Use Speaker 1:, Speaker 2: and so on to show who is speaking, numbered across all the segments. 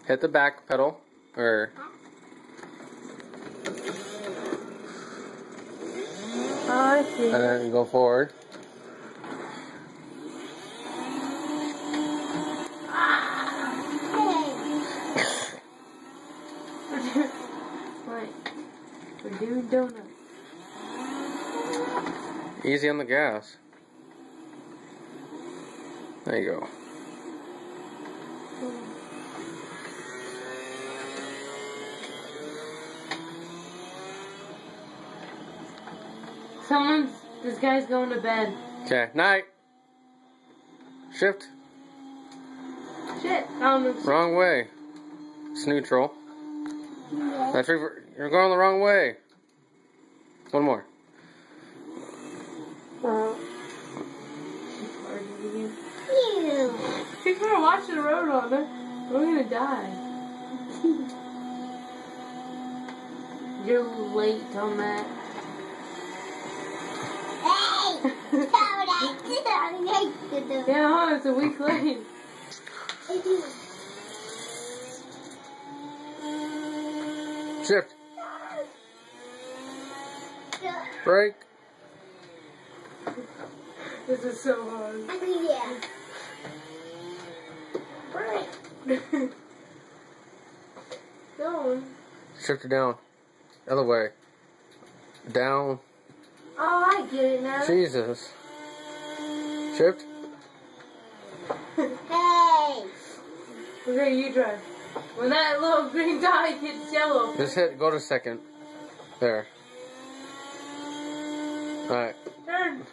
Speaker 1: Hit the back pedal, or...
Speaker 2: Oh, I see.
Speaker 1: And then go forward.
Speaker 2: Right. We're doing donuts.
Speaker 1: Easy on the gas. There you go.
Speaker 2: This guy's going to bed.
Speaker 1: Okay, night. Shift.
Speaker 2: Shit.
Speaker 1: Wrong way. It's neutral. That's you're going the wrong way. One more.
Speaker 2: People are watching the road on it. We're gonna die. You're late on that. Yeah, it's a week late.
Speaker 1: Shift. Brake.
Speaker 2: This is so hard.
Speaker 3: Yeah.
Speaker 2: Going.
Speaker 1: Shift it down. Other way. Down.
Speaker 2: Oh, I get it now.
Speaker 1: Jesus. Shift.
Speaker 3: Hey.
Speaker 2: Okay, you drive. When that little green dot gets yellow.
Speaker 1: Just go to second. There. Alright.
Speaker 2: Turn.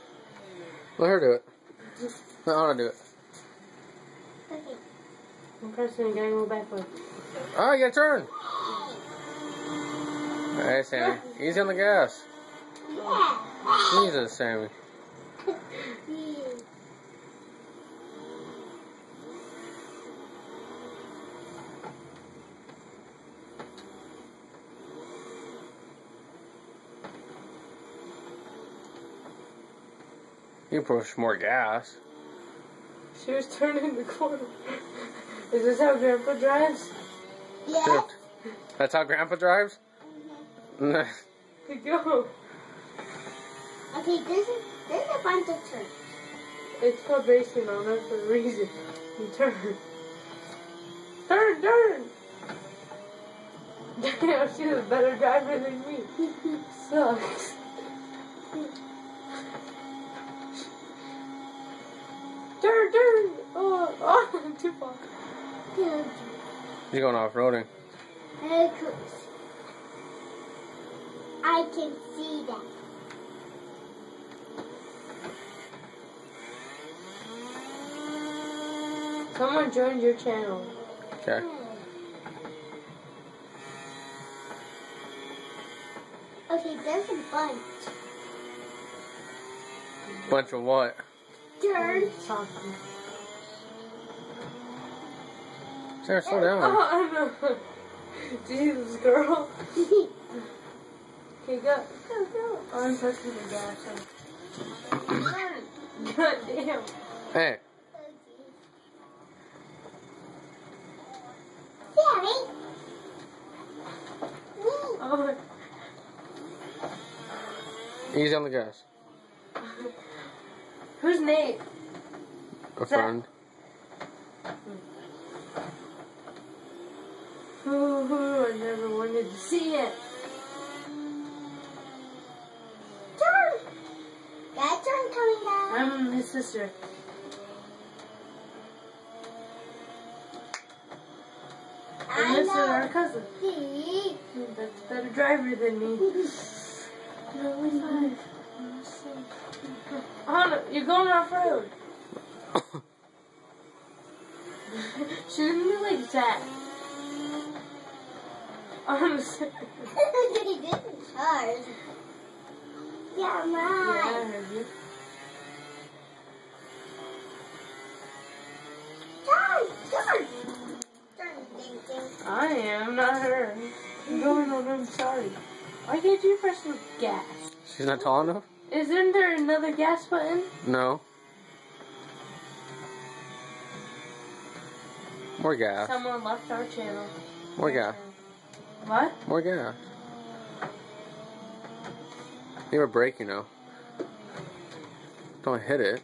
Speaker 1: Let her do it. I want to do it.
Speaker 3: Okay.
Speaker 2: I'm pressing again, go backwards.
Speaker 1: Oh, you gotta turn. Alright, Sammy. Easy on the gas.
Speaker 3: Yeah.
Speaker 1: Jesus, Sammy. You push more gas.
Speaker 2: She was turning the corner. Is this how Grandpa drives?
Speaker 3: Yeah.
Speaker 1: Shift. That's how Grandpa drives?
Speaker 2: Go.
Speaker 3: Okay, this is a bunch of turns.
Speaker 2: It's called racing on it for a reason. You turn. Turn, turn! Damn, she's a better driver than me. Sucks. Turn, turn! Oh, I'm too far.
Speaker 1: You're going off-roading.
Speaker 3: I can see that.
Speaker 2: Someone joined your channel.
Speaker 1: Okay.
Speaker 3: Okay, there's a bunch.
Speaker 1: Bunch of what?
Speaker 3: Turns.
Speaker 1: Sarah, slow down.
Speaker 2: Oh, no. Jesus, girl. Okay, go. Go, go. I'm touching the gas. God damn.
Speaker 1: Hey.
Speaker 3: Sammy.
Speaker 2: Oh.
Speaker 1: Easy on the gas.
Speaker 2: Who's Nate?
Speaker 1: A friend.
Speaker 2: Ooh, I never wanted to see it.
Speaker 3: Turn. That turn coming down.
Speaker 2: I'm his sister.
Speaker 3: I
Speaker 2: And this is
Speaker 3: know.
Speaker 2: our cousin.
Speaker 3: See?
Speaker 2: That's a better driver than me. No, we're fine. Oh, no, you're going off road. She didn't do like that. Honestly.
Speaker 3: He didn't charge. Yeah, mine.
Speaker 2: Yeah, I heard you.
Speaker 3: Turn. Turn. Turn, ding, ding.
Speaker 2: I am, not her. I'm going on, I'm sorry. Why can't you press the gas?
Speaker 1: She's not tall enough?
Speaker 2: Isn't there another gas button?
Speaker 1: No. More gas.
Speaker 2: Someone left our channel.
Speaker 1: More gas.
Speaker 2: What?
Speaker 1: More gas. You have a brake, you know. Don't hit it.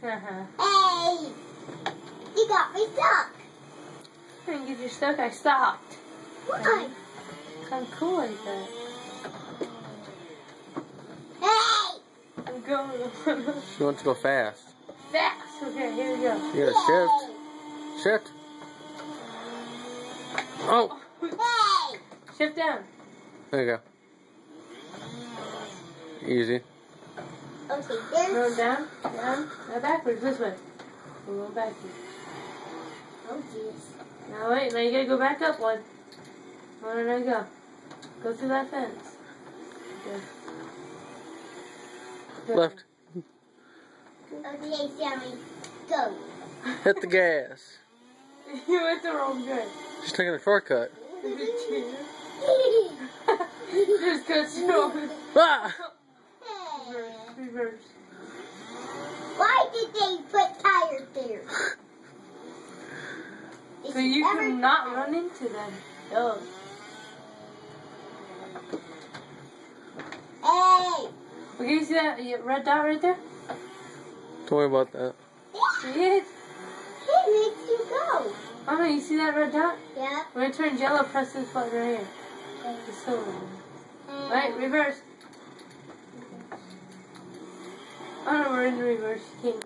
Speaker 3: Hey! You got me stuck.
Speaker 2: I didn't get you stuck. I stopped.
Speaker 3: Why?
Speaker 2: I'm cool like that.
Speaker 3: Hey!
Speaker 2: I'm going
Speaker 1: She wants to go fast.
Speaker 2: fast. Okay, here we go.
Speaker 1: You gotta shift. Shift. Oh!
Speaker 3: Hey!
Speaker 2: Shift down.
Speaker 1: There you go. Easy.
Speaker 3: Okay, there's...
Speaker 2: Go down, down. Now backwards, this way. We're going backwards.
Speaker 3: Oh, jeez.
Speaker 2: Now wait, now you gotta go back up one. Oh, there you go. Go through that fence. Good. Good.
Speaker 1: Left.
Speaker 3: Okay, Sammy, go.
Speaker 1: Hit the gas.
Speaker 2: You went the wrong way.
Speaker 1: She's taking a shortcut.
Speaker 2: Just go slow.
Speaker 1: Ah!
Speaker 2: Reverse.
Speaker 3: Why did they put tires there?
Speaker 2: So you can not run into them. Oh.
Speaker 3: Hey!
Speaker 2: Okay, you see that red dot right there?
Speaker 1: Don't worry about that.
Speaker 2: See it?
Speaker 3: It makes you go.
Speaker 2: Oh no, you see that red dot?
Speaker 3: Yeah.
Speaker 2: When it turns yellow, press this button right here. The silver one. Right, reverse. Oh no, we're in reverse. You can't